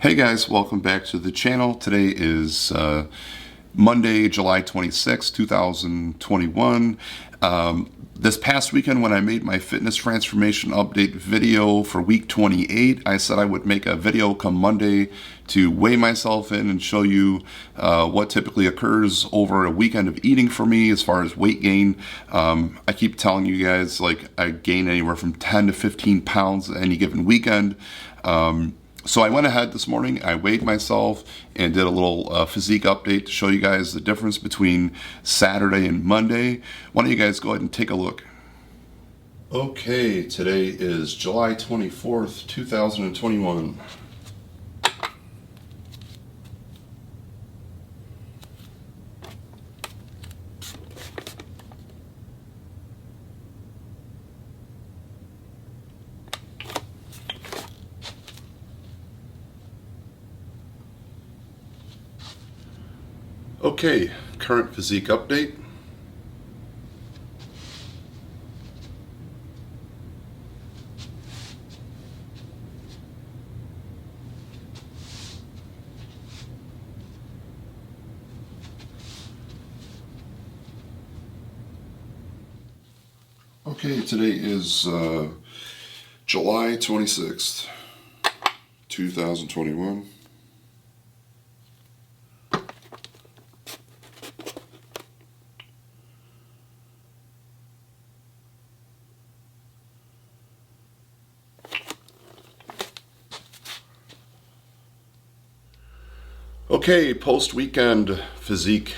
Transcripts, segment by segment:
Hey guys, welcome back to the channel. Today is Monday, July 26, 2021. This past weekend when I made my fitness transformation update video for week 28, I said I would make a video come Monday to weigh myself in and show you what typically occurs over a weekend of eating for me as far as weight gain. I keep telling you guys, like, I gain anywhere from 10 to 15 pounds any given weekend. So I went ahead this morning, I weighed myself and did a little physique update to show you guys the difference between Saturday and Monday. Why don't you guys go ahead and take a look. Okay, today is July 24th, 2021. Okay, current physique update. Okay, today is July 26th, 2021. Okay, post-weekend physique.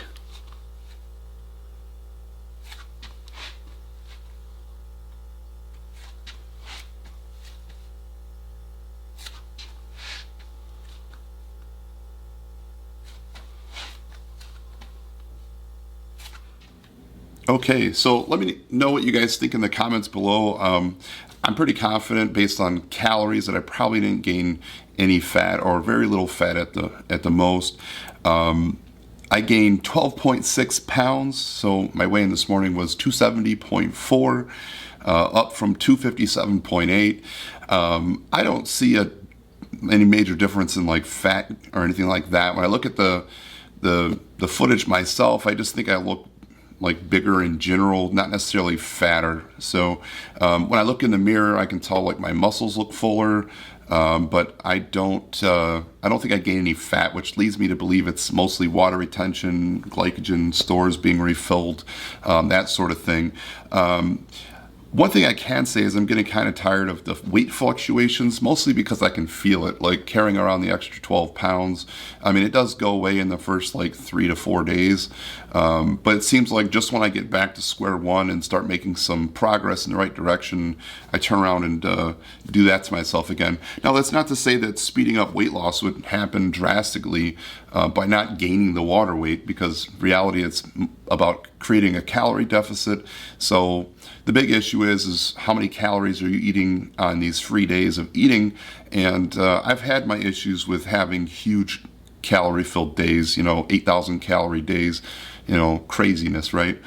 Okay, so let me know what you guys think in the comments below. I'm pretty confident based on calories that I probably didn't gain any fat or very little fat at the most. I gained 12.6 pounds, so my weigh-in this morning was 270.4, up from 257.8. I don't see any major difference in like fat or anything like that. When I look at the footage myself, I just think I look like bigger in general, not necessarily fatter. So when I look in the mirror, I can tell like my muscles look fuller, but I don't think I gain any fat, which leads me to believe it's mostly water retention, glycogen stores being refilled, that sort of thing. One thing I can say is I'm getting kind of tired of the weight fluctuations, mostly because I can feel it, like carrying around the extra 12 pounds. I mean, it does go away in the first like 3 to 4 days, but it seems like just when I get back to square one and start making some progress in the right direction, I turn around and do that to myself again. Now, that's not to say that speeding up weight loss would happen drastically by not gaining the water weight, because reality, it's about creating a calorie deficit. So the big issue is how many calories are you eating on these free days of eating? And I've had my issues with having huge calorie-filled days, 8,000 calorie days, craziness, right?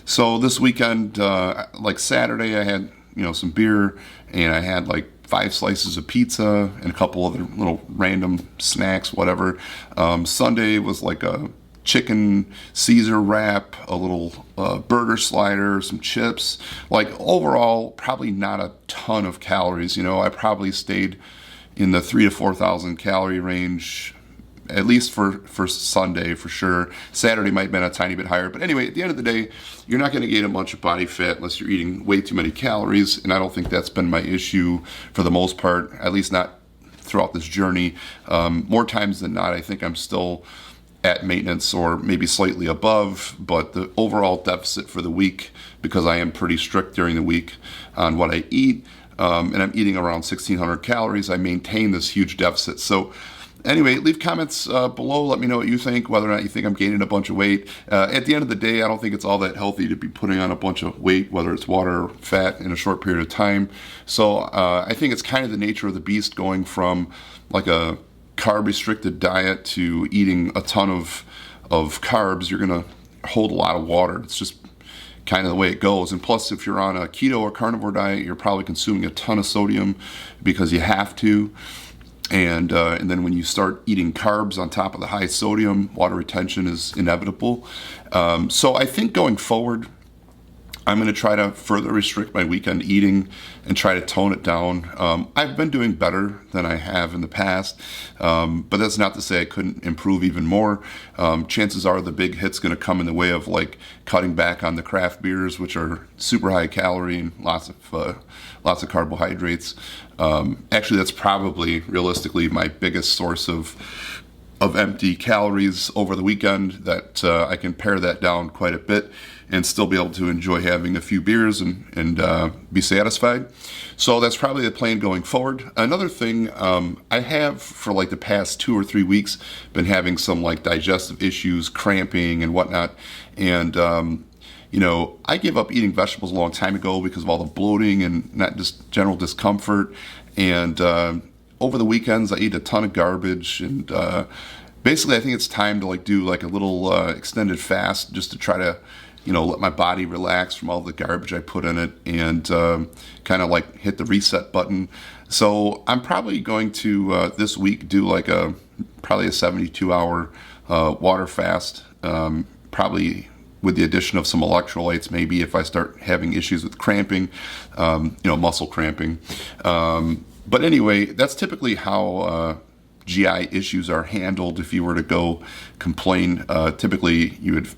So this weekend, like Saturday, I had, some beer, and I had like 5 slices of pizza and a couple other little random snacks, whatever. Sunday was like a chicken Caesar wrap, a little burger slider, some chips. Like overall, probably not a ton of calories. I probably stayed in the 3,000 to 4,000 calorie range, at least for Sunday for sure. Saturday might have been a tiny bit higher. But anyway, at the end of the day, you're not going to gain a bunch of body fat unless you're eating way too many calories. And I don't think that's been my issue for the most part, at least not throughout this journey. More times than not, I think I'm still at maintenance or maybe slightly above, but the overall deficit for the week, because I am pretty strict during the week on what I eat, and I'm eating around 1,600 calories, I maintain this huge deficit. So anyway, leave comments below. Let me know what you think, whether or not you think I'm gaining a bunch of weight. At the end of the day, I don't think it's all that healthy to be putting on a bunch of weight, whether it's water or fat, in a short period of time. So I think it's kind of the nature of the beast, going from like a carb restricted diet to eating a ton of carbs. You're going to hold a lot of water. It's just kind of the way it goes. And plus, if you're on a keto or carnivore diet, you're probably consuming a ton of sodium because you have to. And then when you start eating carbs on top of the high sodium, water retention is inevitable. So I think going forward, I'm going to try to further restrict my weekend eating and try to tone it down. I've been doing better than I have in the past, but that's not to say I couldn't improve even more. Chances are the big hit's going to come in the way of like cutting back on the craft beers, which are super high calorie and lots of carbohydrates. Actually, that's probably realistically my biggest source of empty calories over the weekend, that I can pare that down quite a bit and still be able to enjoy having a few beers and be satisfied. So that's probably the plan going forward. Another thing, I have for like the past 2 or 3 weeks been having some like digestive issues, cramping and whatnot. And I gave up eating vegetables a long time ago because of all the bloating and not just general discomfort. And over the weekends, I eat a ton of garbage, and basically, I think it's time to like do like a little extended fast just to try to, let my body relax from all the garbage I put in it, and kind of like hit the reset button. So I'm probably going to this week do like probably a 72-hour water fast, probably with the addition of some electrolytes, maybe if I start having issues with cramping, muscle cramping. But anyway, that's typically how GI issues are handled. If you were to go complain, typically you would,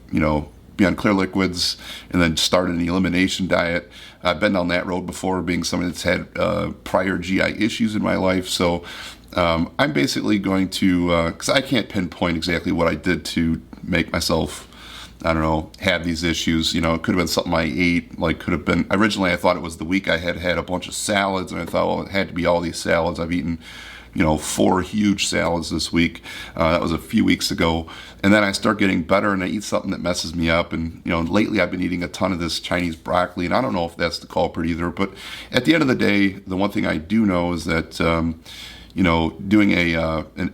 be on clear liquids and then start an elimination diet. I've been down that road before, being someone that's had prior GI issues in my life. So I'm basically going to, because I can't pinpoint exactly what I did to make myself, I don't know, have these issues. It could have been something I ate. Like, could have been, originally I thought it was the week I had a bunch of salads, and I thought, well, it had to be all these salads. I've eaten 4 huge salads this week. That was a few weeks ago. And then I start getting better and I eat something that messes me up. And, lately I've been eating a ton of this Chinese broccoli, and I don't know if that's the culprit either. But at the end of the day, the one thing I do know is that, doing an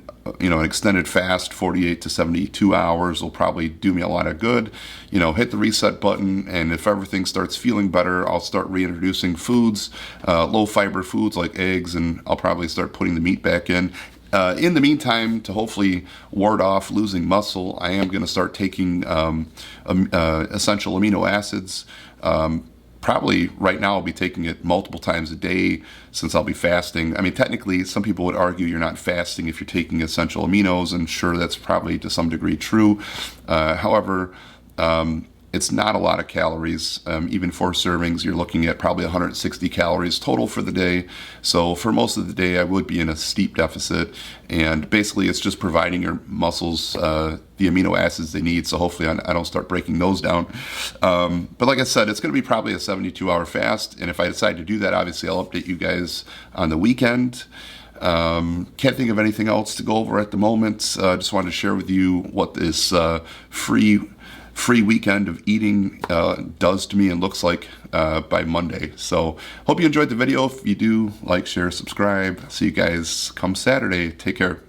extended fast, 48 to 72 hours, will probably do me a lot of good. Hit the reset button, and if everything starts feeling better, I'll start reintroducing foods, low fiber foods like eggs, and I'll probably start putting the meat back in. In the meantime, to hopefully ward off losing muscle, I am going to start taking essential amino acids. Probably right now I'll be taking it multiple times a day since I'll be fasting. I mean, technically, some people would argue you're not fasting if you're taking essential aminos, and sure, that's probably to some degree true. However, it's not a lot of calories. Even 4 servings, you're looking at probably 160 calories total for the day. So for most of the day, I would be in a steep deficit. And basically, it's just providing your muscles the amino acids they need. So hopefully I don't start breaking those down. But like I said, it's going to be probably a 72-hour fast. And if I decide to do that, obviously I'll update you guys on the weekend. Can't think of anything else to go over at the moment. Just wanted to share with you what this free weekend of eating does to me and looks like by Monday. So hope you enjoyed the video. If you do, like, share, subscribe. See you guys come Saturday. Take care.